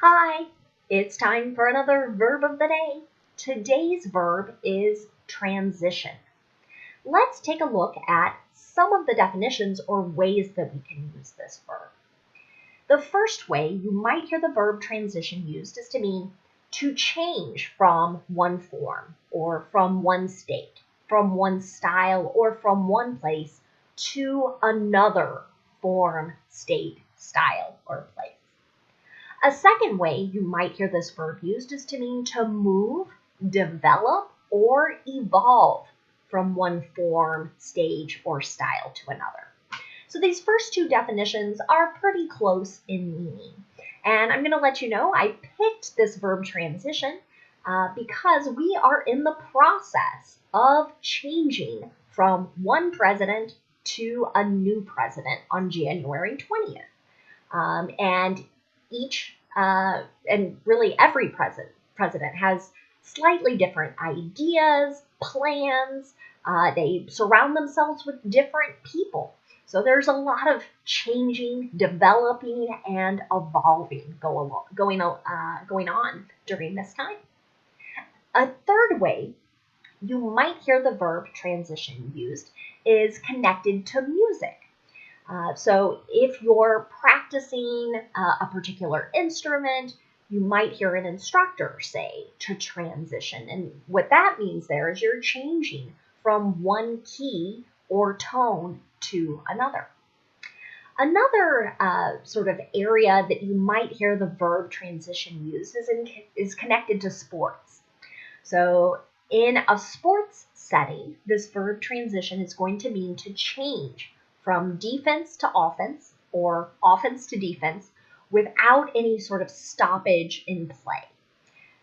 Hi, it's time for another verb of the day. Today's verb is transition. Let's take a look at some of the definitions or ways that we can use this verb. The first way you might hear the verb transition used is to mean to change from one form or from one state, from one style or from one place to another form, state, style, or place. A second way you might hear this verb used is to mean to move, develop, or evolve from one form, stage, or style to another. So these first two definitions are pretty close in meaning. And I'm going to let you know I picked this verb transition because we are in the process of changing from one president to a new president on January 20th. And really every president has slightly different ideas, plans. They surround themselves with different people. So there's a lot of changing, developing, and evolving going on during this time. A third way you might hear the verb transition used is connected to music. So if you're practicing a particular instrument, you might hear an instructor say to transition. And what that means there is you're changing from one key or tone to another. Another sort of area that you might hear the verb transition used is connected to sports. So in a sports setting, this verb transition is going to mean to change from defense to offense or offense to defense without any sort of stoppage in play.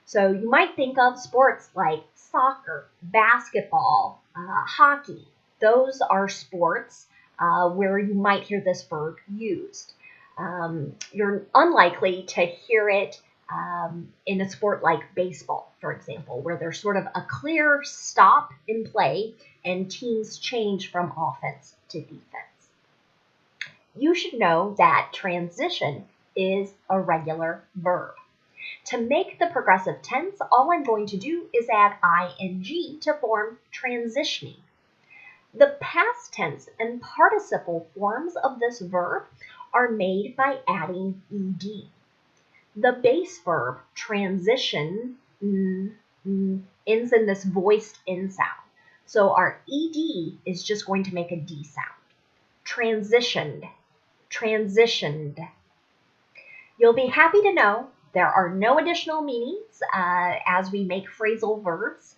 So you might think of sports like soccer, basketball, hockey. Those are sports where you might hear this verb used. You're unlikely to hear it in a sport like baseball, for example, where there's sort of a clear stop in play and teams change from offense to defense. You should know that transition is a regular verb. To make the progressive tense, all I'm going to do is add ing to form transitioning. The past tense and participle forms of this verb are made by adding ed. The base verb transition ends in this voiced in sound. So our ed is just going to make a d sound. Transitioned, transitioned. You'll be happy to know there are no additional meanings as we make phrasal verbs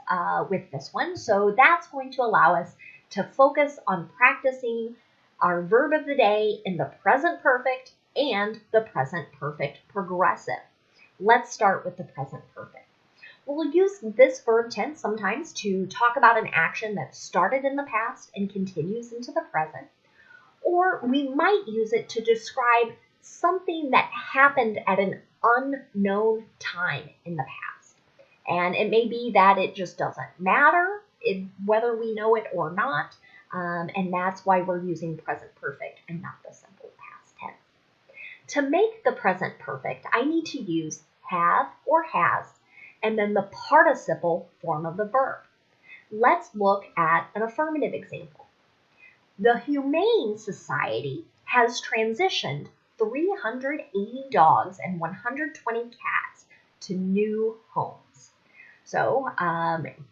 with this one. So that's going to allow us to focus on practicing our verb of the day in the present perfect and the present perfect progressive. Let's start with the present perfect. We'll use this verb tense sometimes to talk about an action that started in the past and continues into the present. Or we might use it to describe something that happened at an unknown time in the past. And it may be that it just doesn't matter whether we know it or not. And that's why we're using present perfect and not the simple past tense. To make the present perfect, I need to use have or has, and then the participle form of the verb. Let's look at an affirmative example. The Humane Society has transitioned 380 dogs and 120 cats to new homes. So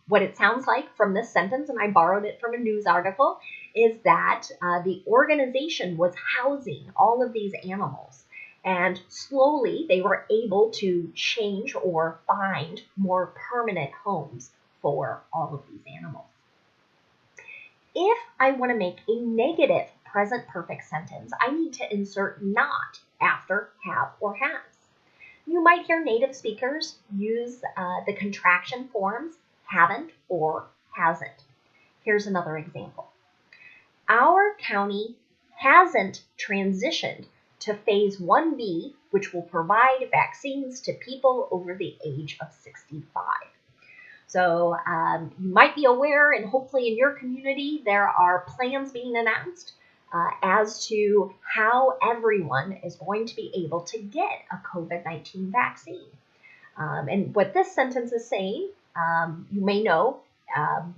what it sounds like from this sentence, and I borrowed it from a news article, is that the organization was housing all of these animals. And slowly they were able to change or find more permanent homes for all of these animals. If I want to make a negative present perfect sentence, I need to insert not after have or has. You might hear native speakers use the contraction forms haven't or hasn't. Here's another example. Our county hasn't transitioned to phase 1B, which will provide vaccines to people over the age of 65. So you might be aware, and hopefully in your community, there are plans being announced as to how everyone is going to be able to get a COVID-19 vaccine. And what this sentence is saying, you may know,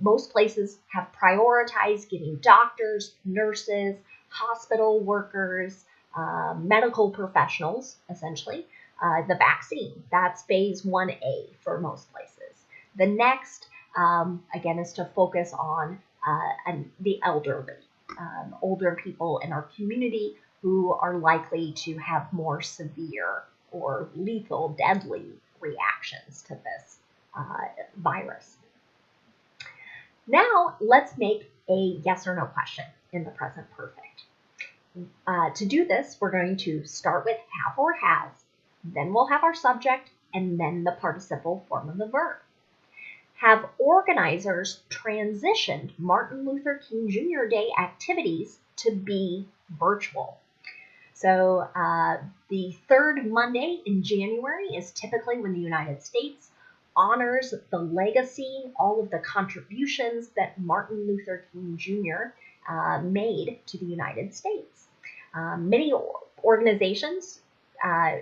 most places have prioritized giving doctors, nurses, hospital workers, medical professionals, essentially, the vaccine. That's phase 1A for most places. The next, again, is to focus on the elderly, older people in our community who are likely to have more severe or lethal, deadly reactions to this virus. Now, let's make a yes or no question in the present perfect. To do this, we're going to start with have or has, then we'll have our subject, and then the participle form of the verb. Have organizers transitioned Martin Luther King Jr. Day activities to be virtual? So the third Monday in January is typically when the United States honors the legacy, all of the contributions that Martin Luther King Jr. Made to the United States. Many organizations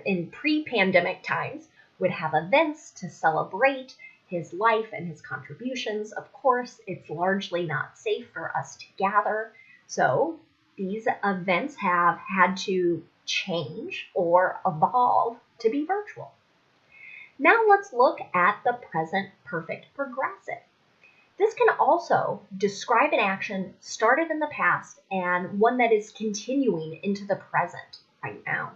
in pre-pandemic times would have events to celebrate his life and his contributions. Of course, it's largely not safe for us to gather, so these events have had to change or evolve to be virtual. Now let's look at the present perfect progressive. This can also describe an action started in the past and one that is continuing into the present right now.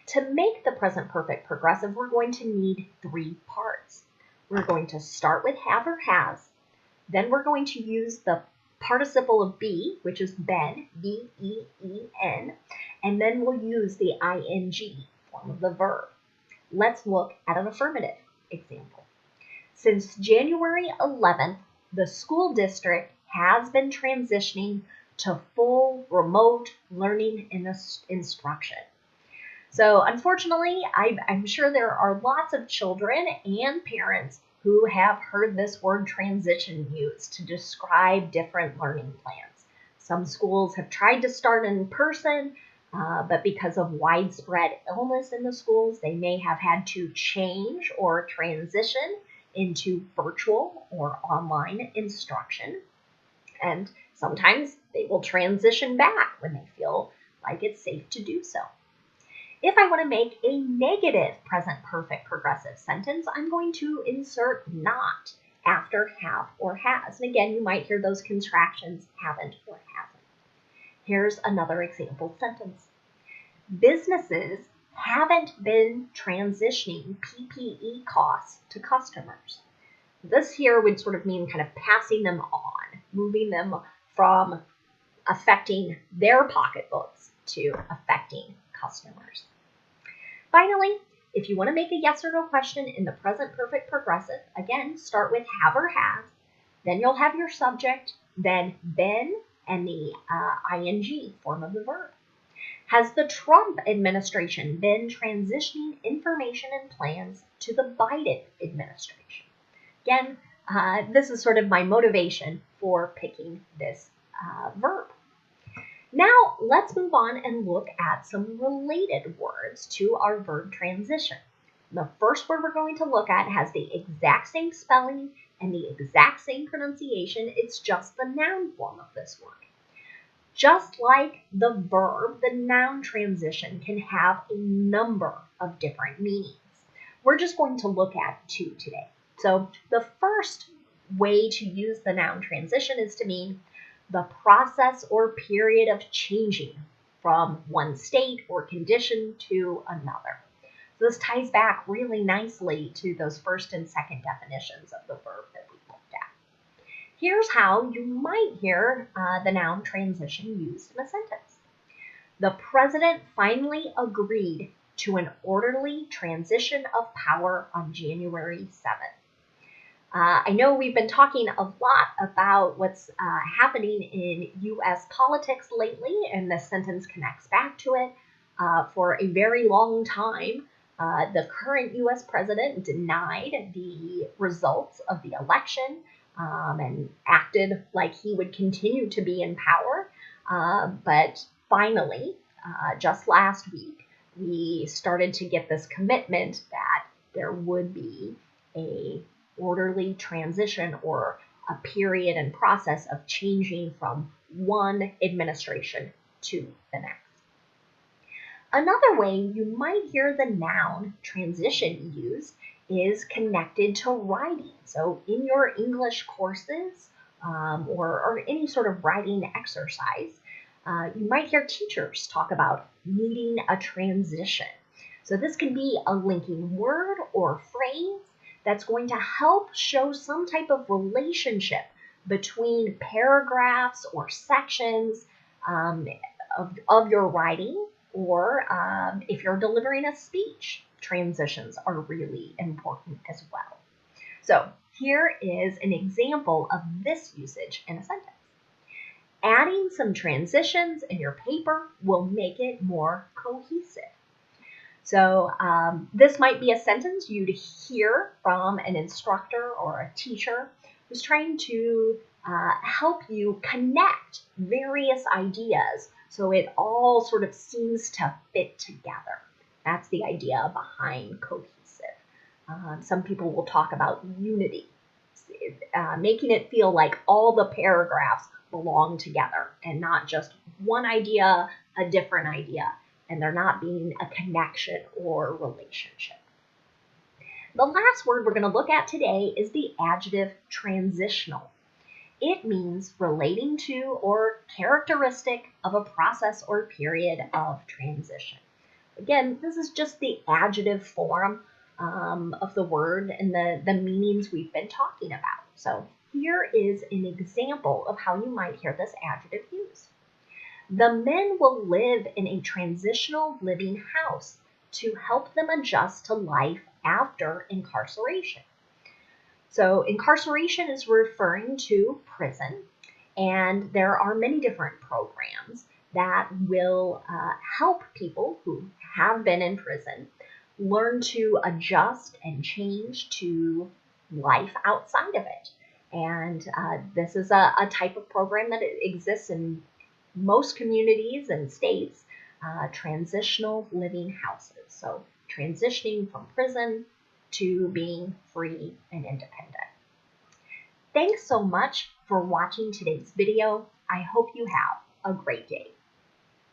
To make the present perfect progressive, we're going to need 3 parts. We're going to start with have or has, then we're going to use the participle of be, which is been, B-E-E-N, and then we'll use the ing form of the verb. Let's look at an affirmative example. Since January 11th, the school district has been transitioning to full remote learning and instruction. So unfortunately, I'm sure there are lots of children and parents who have heard this word transition used to describe different learning plans. Some schools have tried to start in person, but because of widespread illness in the schools, they may have had to change or transition into virtual or online instruction. And sometimes they will transition back when they feel like it's safe to do so. If I want to make a negative present perfect progressive sentence, I'm going to insert not after have or has. And again, you might hear those contractions, haven't or hasn't. Here's another example sentence. Businesses haven't been transitioning PPE costs to customers. This here would sort of mean kind of passing them on, moving them from affecting their pocketbooks to affecting customers. Finally, if you want to make a yes or no question in the present perfect progressive, again, start with have or has, then you'll have your subject, then been, and the ing form of the verb. Has the Trump administration been transitioning information and plans to the Biden administration? Again, this is sort of my motivation for picking this verb. Now, let's move on and look at some related words to our verb transition. The first word we're going to look at has the exact same spelling and the exact same pronunciation. It's just the noun form of this word. Just like the verb, the noun transition can have a number of different meanings. We're just going to look at 2 today. So the first way to use the noun transition is to mean the process or period of changing from one state or condition to another. So this ties back really nicely to those first and second definitions of the verb that we looked at. Here's how you might hear the noun transition used in a sentence. The president finally agreed to an orderly transition of power on January 7th. I know we've been talking a lot about what's happening in U.S. politics lately, and this sentence connects back to it. For a very long time, the current U.S. president denied the results of the election and acted like he would continue to be in power. But finally, just last week, we started to get this commitment that there would be a orderly transition or a period and process of changing from one administration to the next. Another way you might hear the noun transition used is connected to writing. So in your English courses or any sort of writing exercise, you might hear teachers talk about needing a transition. So this can be a linking word or phrase that's going to help show some type of relationship between paragraphs or sections of your writing, or if you're delivering a speech, transitions are really important as well. So here is an example of this usage in a sentence. Adding some transitions in your paper will make it more cohesive. So this might be a sentence you'd hear from an instructor or a teacher who's trying to help you connect various ideas so it all sort of seems to fit together. That's the idea behind cohesive. Some people will talk about unity, making it feel like all the paragraphs belong together and not just one idea, a different idea, and there not being a connection or relationship. The last word we're going to look at today is the adjective transitional. It means relating to or characteristic of a process or period of transition. Again, this is just the adjective form of the word and the meanings we've been talking about. So here is an example of how you might hear this adjective used. The men will live in a transitional living house to help them adjust to life after incarceration. So incarceration is referring to prison, and there are many different programs that will help people who have been in prison learn to adjust and change to life outside of it. And this is a type of program that exists in most communities and states, transitional living houses. So transitioning from prison to being free and independent. Thanks so much for watching today's video. I hope you have a great day.